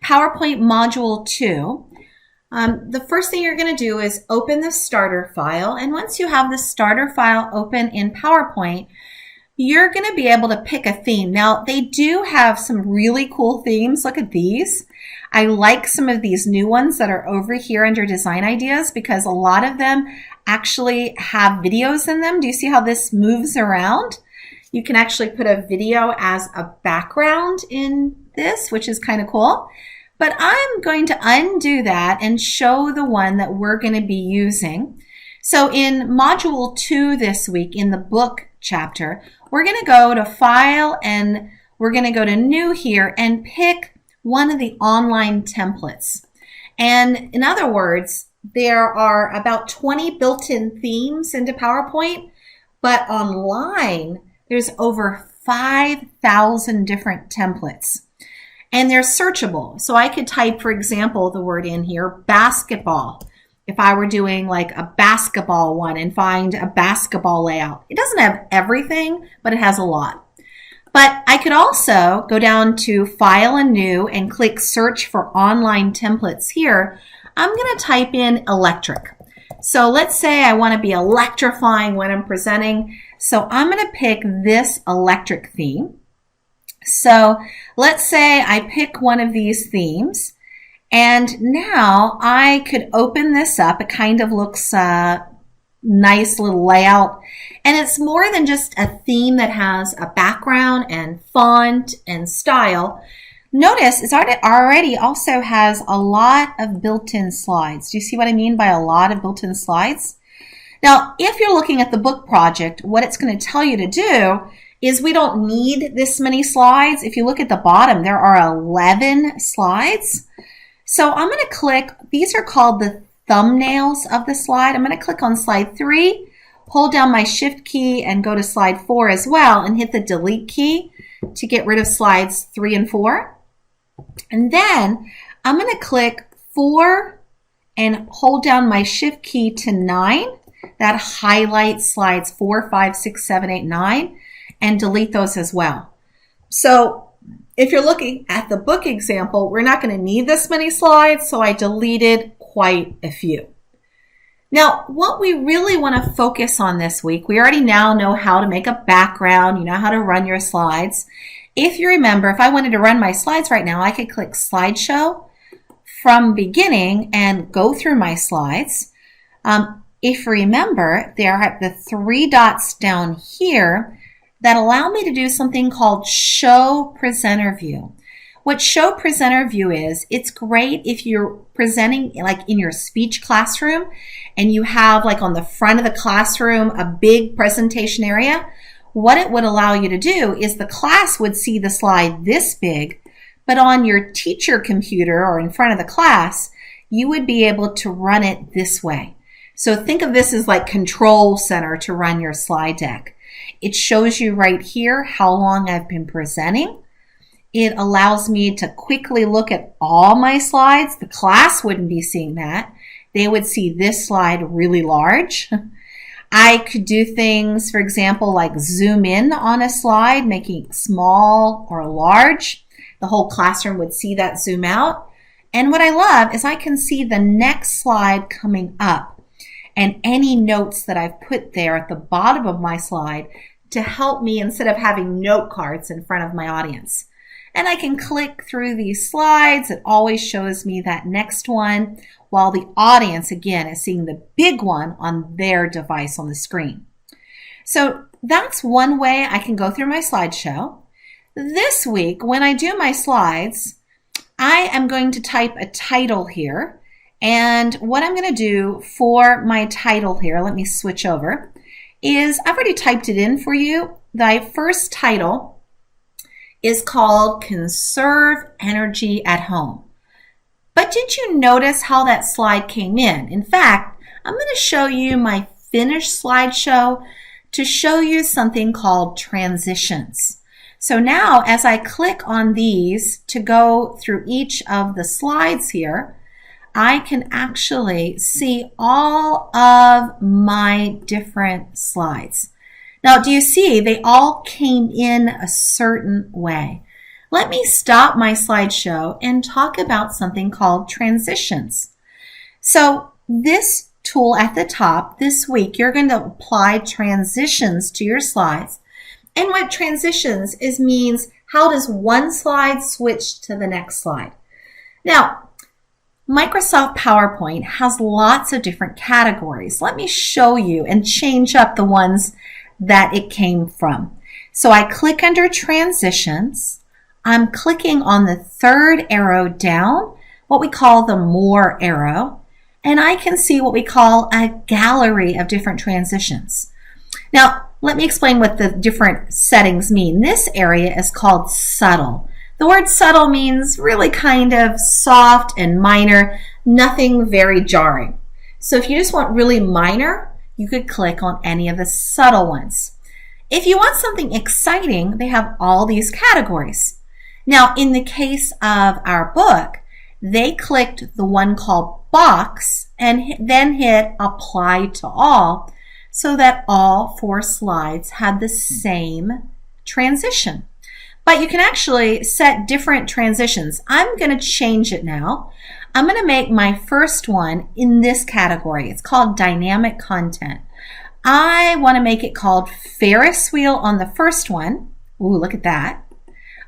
PowerPoint Module 2. The first thing you're going to do is open the starter file. And once you have the starter file open in PowerPoint, you're going to be able to pick a theme. Now, they do have some really cool themes. Look at these. I like some of these new ones that are over here under Design Ideas because a lot of them actually have videos in them. Do you see how this moves around? You can actually put a video as a background in this, which is kind of cool. But I'm going to undo that and show the one that we're going to be using. So in Module 2 this week, in the book chapter, we're going to go to File and we're going to go to New here and pick one of the online templates. And in other words, there are about 20 built-in themes into PowerPoint, but online there's over 5,000 different templates. And they're searchable. So I could type, for example, the word in here, basketball. If I were doing like a basketball one and find a basketball layout. It doesn't have everything, but it has a lot. But I could also go down to File and New and click Search for Online Templates here. I'm going to type in electric. So let's say I want to be electrifying when I'm presenting. So I'm going to pick this electric theme. So let's say I pick one of these themes, and now I could open this up. It kind of looks nice little layout, and it's more than just a theme that has a background and font and style. Notice it already also has a lot of built-in slides. Do you see what I mean by a lot of built-in slides? Now, if you're looking at the book project, what it's going to tell you to do is we don't need this many slides. If you look at the bottom, there are 11 slides. So I'm going to click, these are called the thumbnails of the slide. I'm going to click on slide 3, hold down my shift key and go to slide 4 as well and hit the delete key to get rid of slides 3 and 4. And then I'm going to click 4 and hold down my shift key to 9. That highlights slides 4, 5, 6, 7, 8, 9. And delete those as well. So if you're looking at the book example, we're not going to need this many slides, so I deleted quite a few. Now, what we really want to focus on this week, we already now know how to make a background, you know how to run your slides. If you remember, if I wanted to run my slides right now, I could click Slideshow from beginning and go through my slides. If you remember, there are the 3 dots down here that allow me to do something called Show Presenter View. What Show Presenter View is, it's great if you're presenting like in your speech classroom and you have like on the front of the classroom a big presentation area. What it would allow you to do is the class would see the slide this big, but on your teacher computer or in front of the class, you would be able to run it this way. So think of this as like Control Center to run your slide deck. It shows you right here how long I've been presenting. It allows me to quickly look at all my slides. The class wouldn't be seeing that. They would see this slide really large. I could do things, for example, like zoom in on a slide, making it small or large. The whole classroom would see that zoom out. And what I love is I can see the next slide coming up and any notes that I've put there at the bottom of my slide to help me instead of having note cards in front of my audience. And I can click through these slides. It always shows me that next one while the audience, again, is seeing the big one on their device on the screen. So that's one way I can go through my slideshow. This week, when I do my slides, I am going to type a title here. And what I'm going to do for my title here, let me switch over, is I've already typed it in for you. The first title is called Conserve Energy at Home. But did you notice how that slide came in? In fact, I'm going to show you my finished slideshow to show you something called transitions. So now as I click on these to go through each of the slides here, I can actually see all of my different slides. Now, do you see they all came in a certain way? let me stop my slideshow and talk about something called transitions. So this tool at the top, this week, you're going to apply transitions to your slides. And what transitions means how does one slide switch to the next slide. Now, Microsoft PowerPoint has lots of different categories. Let me show you and change up the ones that it came from. So I click under Transitions. I'm clicking on the third arrow down, what we call the More arrow, and I can see what we call a gallery of different transitions. Now, let me explain what the different settings mean. This area is called Subtle. The word subtle means really kind of soft and minor, nothing very jarring. So if you just want really minor, you could click on any of the subtle ones. If you want something exciting, they have all these categories. Now, in the case of our book, they clicked the one called Box and then hit Apply to All so that all 4 slides had the same transition. But you can actually set different transitions. I'm going to change it now. I'm going to make my first one in this category. It's called Dynamic Content. I want to make it called Ferris Wheel on the first one. Ooh, look at that.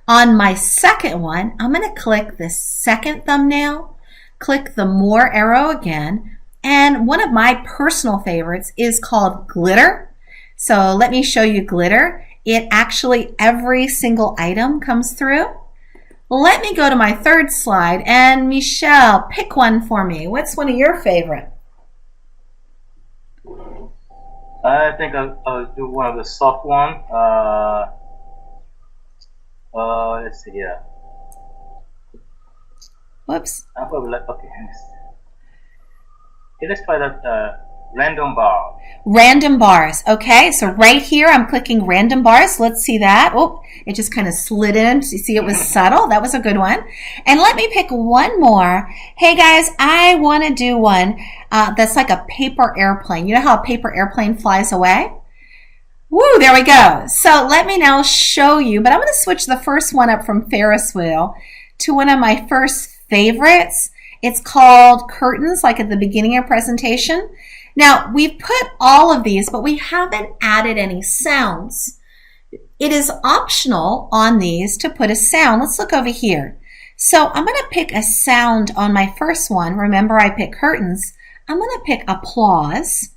On my second one, I'm going to click the second thumbnail, click the More arrow again, and one of my personal favorites is called Glitter. So let me show you Glitter. It actually, every single item comes through. Let me go to my third slide, and Michelle, pick one for me. What's one of your favorite? I think I'll do one of the soft one. Let's see here. Whoops. I'll probably like, okay, let's try that random bar. Random bars. Okay, so right here I'm clicking random bars. Let's see that. Oh, it just kind of slid in. You see it was subtle. That was a good one. And let me pick one more. Hey guys, I want to do one that's like a paper airplane. You know how a paper airplane flies away? Woo, there we go. So let me now show you, but I'm going to switch the first one up from Ferris Wheel to one of my first favorites. It's called Curtains, like at the beginning of presentation. Now, we've put all of these, but we haven't added any sounds. It is optional on these to put a sound. Let's look over here. So I'm going to pick a sound on my first one. Remember, I picked curtains. I'm going to pick applause,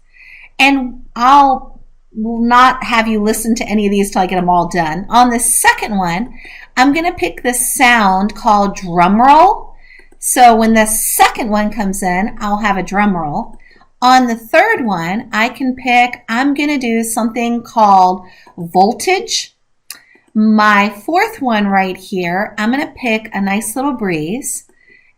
and I'll not have you listen to any of these till I get them all done. On the second one, I'm going to pick the sound called drum roll. So when the second one comes in, I'll have a drum roll. On the third one, I can pick, I'm going to do something called voltage. My fourth one right here, I'm going to pick a nice little breeze.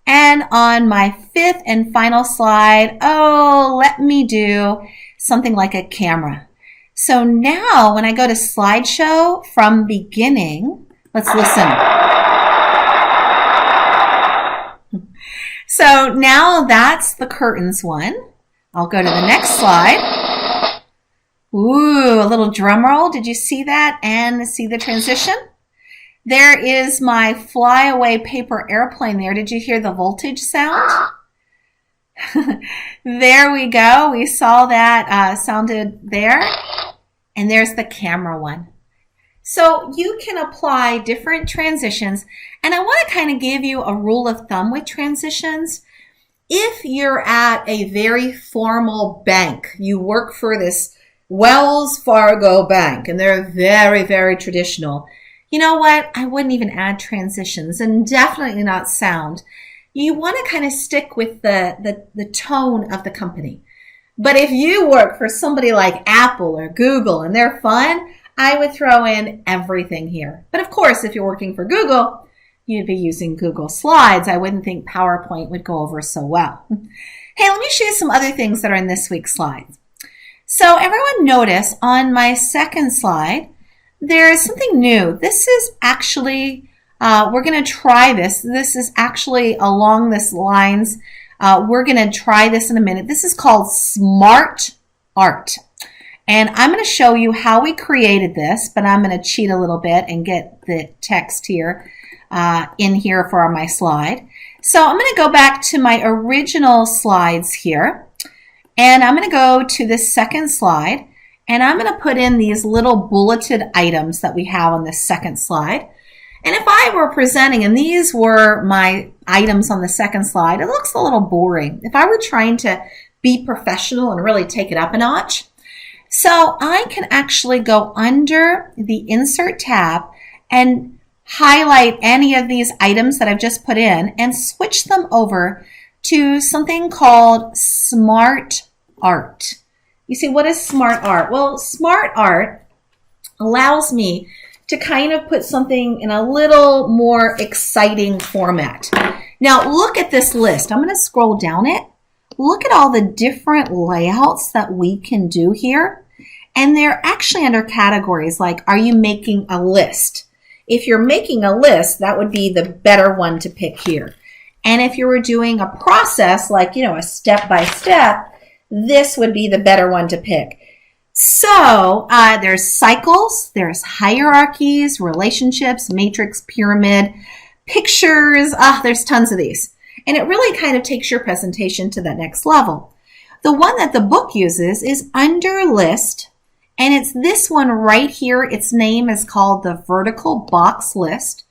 And on my fifth and final slide, let me do something like a camera. So now when I go to slideshow from beginning, let's listen. So now that's the curtains one. I'll go to the next slide. Ooh, a little drum roll. Did you see that and see the transition? There is my flyaway paper airplane there. Did you hear the voltage sound? There we go. We saw that sounded there. And there's the camera one. So you can apply different transitions. And I want to kind of give you a rule of thumb with transitions. If you're at a very formal bank, you work for this Wells Fargo bank, and they're very, very traditional. You know what? I wouldn't even add transitions, and definitely not sound. You want to kind of stick with the tone of the company. But if you work for somebody like Apple or Google and they're fun, I would throw in everything here. But of course, if you're working for Google, you'd be using Google Slides. I wouldn't think PowerPoint would go over so well. Hey, let me show you some other things that are in this week's slides. So everyone notice on my second slide, there is something new. This is actually, we're going to try this. This is actually along this lines. We're going to try this in a minute. This is called Smart Art. And I'm going to show you how we created this, but I'm going to cheat a little bit and get the text here. in here for my slide. So I'm going to go back to my original slides here, and I'm going to go to the second slide, and I'm going to put in these little bulleted items that we have on this second slide. And if I were presenting and these were my items on the second slide, it looks a little boring. If I were trying to be professional and really take it up a notch, so I can actually go under the Insert tab and highlight any of these items that I've just put in and switch them over to something called Smart Art. You see, what is Smart Art? Well, Smart Art allows me to kind of put something in a little more exciting format. Now, look at this list. I'm going to scroll down it. Look at all the different layouts that we can do here. And they're actually under categories like, are you making a list? If you're making a list, that would be the better one to pick here. And if you were doing a process, like, a step-by-step, this would be the better one to pick. So there's cycles, there's hierarchies, relationships, matrix, pyramid, pictures. There's tons of these. And it really kind of takes your presentation to that next level. The one that the book uses is under list. And it's this one right here. Its name is called the vertical box list.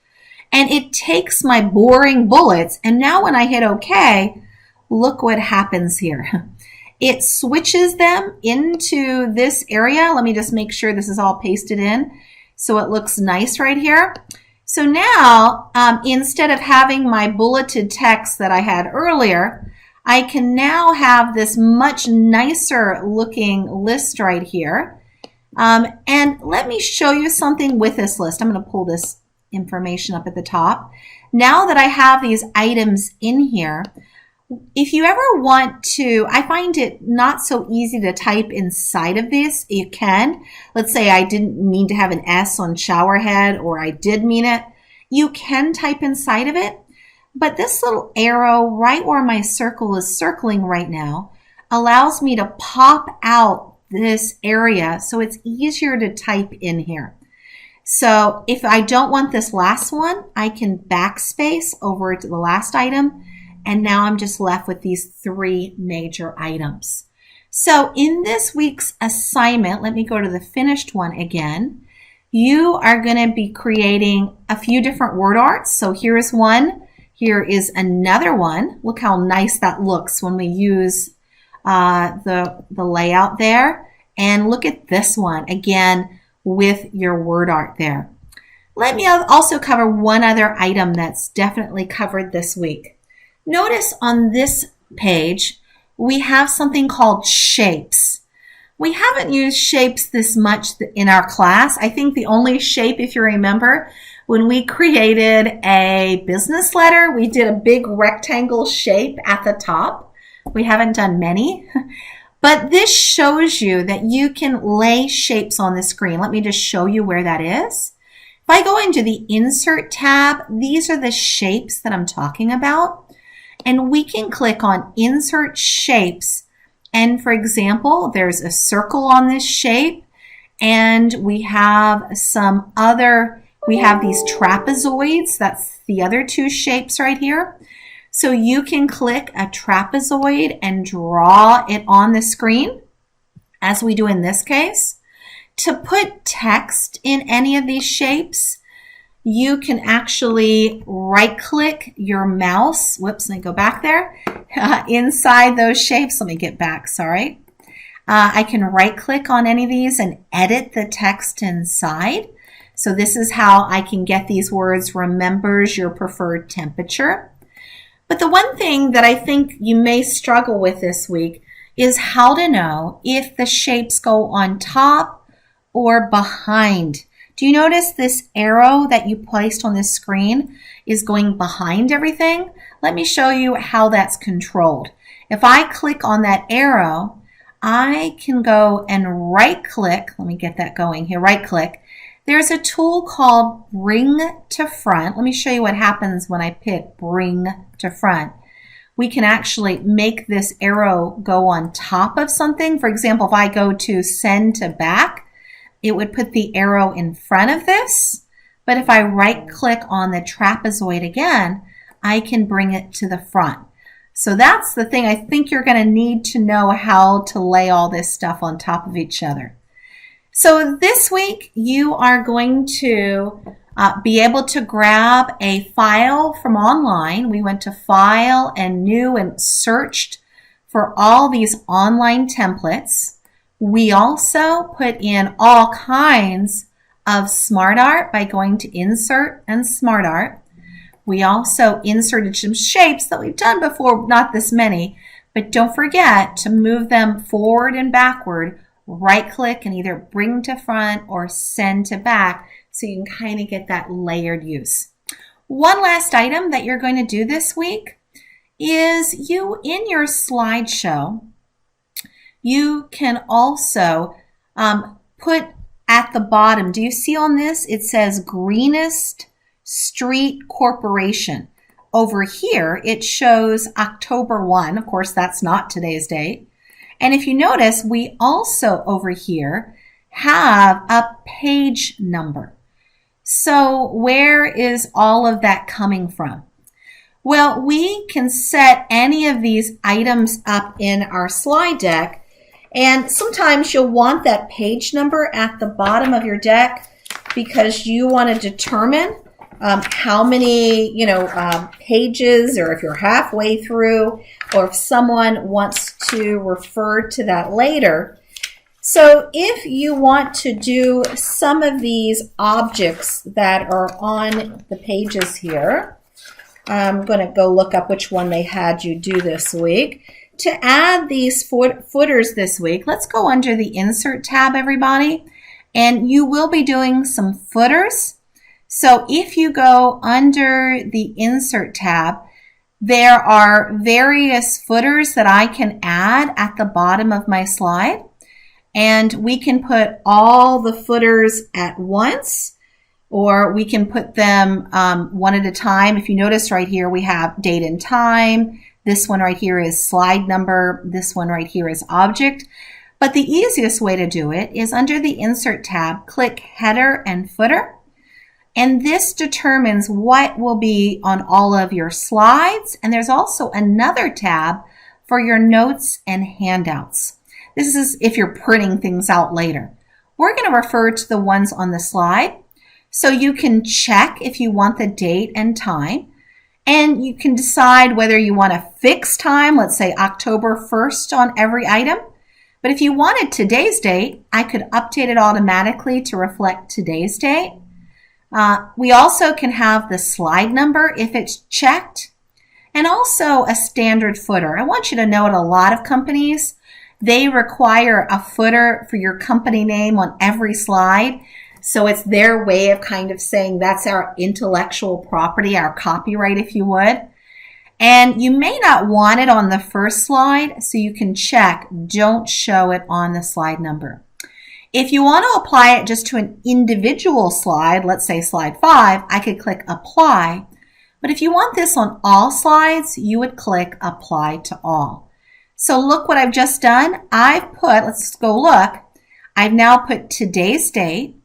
And it takes my boring bullets. And now when I hit OK, look what happens here. It switches them into this area. Let me just make sure this is all pasted in so it looks nice right here. So now, instead of having my bulleted text that I had earlier, I can now have this much nicer looking list right here. And let me show you something with this list. I'm going to pull this information up at the top. Now that I have these items in here, if you ever want to, I find it not so easy to type inside of this. You can. Let's say I didn't mean to have an S on shower head, or I did mean it. You can type inside of it. But this little arrow right where my circle is circling right now allows me to pop out this area so it's easier to type in here. So if I don't want this last one, I can backspace over to the last item. And now I'm just left with these three major items. So in this week's assignment, let me go to the finished one again. You are going to be creating a few different word arts. So here's one. Here is another one. Look how nice that looks when we use the layout there. And look at this one, again, with your word art there. Let me also cover one other item that's definitely covered this week. Notice on this page, we have something called shapes. We haven't used shapes this much in our class. I think the only shape, if you remember, when we created a business letter, we did a big rectangle shape at the top. We haven't done many. But this shows you that you can lay shapes on the screen. Let me just show you where that is. If I go into the Insert tab, these are the shapes that I'm talking about. And we can click on Insert Shapes. And for example, there's a circle on this shape. And we have some other, we have these trapezoids. That's the other two shapes right here. So you can click a trapezoid and draw it on the screen, as we do in this case. To put text in any of these shapes, you can actually right-click your mouse. Whoops, let me go back there. Inside those shapes, let me get back, sorry. I can right-click on any of these and edit the text inside. So this is how I can get these words, remembers your preferred temperature. But the one thing that I think you may struggle with this week is how to know if the shapes go on top or behind. Do you notice this arrow that you placed on this screen is going behind everything? Let me show you how that's controlled. If I click on that arrow, I can go and right-click. Let me get that going here. Right-click. There's a tool called Bring to Front. Let me show you what happens when I pick Bring to Front. We can actually make this arrow go on top of something. For example, if I go to Send to Back, it would put the arrow in front of this. But if I right click on the trapezoid again, I can bring it to the front. So that's the thing. I think you're going to need to know how to lay all this stuff on top of each other. So this week you are going to be able to grab a file from online. We went to File and New and searched for all these online templates. We also put in all kinds of Smart Art by going to Insert and Smart Art. We also inserted some shapes that we've done before, not this many, but don't forget to move them forward and backward. Right click and either bring to front or send to back so you can kind of get that layered use. One last item that you're going to do this week is you, in your slideshow, you can also put at the bottom, do you see on this? It says Greenest Street Corporation. Over here, it shows October 1. Of course, that's not today's date. And if you notice, we also over here have a page number. So where is all of that coming from? Well, we can set any of these items up in our slide deck. And sometimes you'll want that page number at the bottom of your deck because you want to determine how many, pages, or if you're halfway through, or if someone wants to refer to that later. So if you want to do some of these objects that are on the pages here, I'm going to go look up which one they had you do this week. To add these footers this week, let's go under the Insert tab, everybody, and you will be doing some footers. So if you go under the Insert tab, there are various footers that I can add at the bottom of my slide, and we can put all the footers at once, or we can put them one at a time. If you notice right here, we have date and time. This one right here is slide number. This one right here is object. But the easiest way to do it is under the Insert tab, click Header and Footer. And this determines what will be on all of your slides. And there's also another tab for your notes and handouts. This is if you're printing things out later. We're going to refer to the ones on the slide. So you can check if you want the date and time. And you can decide whether you want a fixed time, let's say October 1st on every item. But if you wanted today's date, I could update it automatically to reflect today's date. We also can have the slide number if it's checked, and also a standard footer. I want you to know at a lot of companies, they require a footer for your company name on every slide. So it's their way of kind of saying that's our intellectual property, our copyright, if you would. And you may not want it on the first slide, so you can check, don't show it on the slide number. If you want to apply it just to an individual slide, let's say slide 5, I could click Apply. But if you want this on all slides, you would click Apply to All. So look what I've just done. I've put, let's go look, I've now put today's date,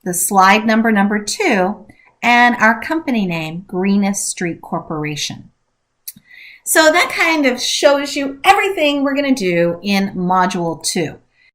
the slide number, number 2, and our company name, Greenest Street Corporation. So that kind of shows you everything we're going to do in Module 2.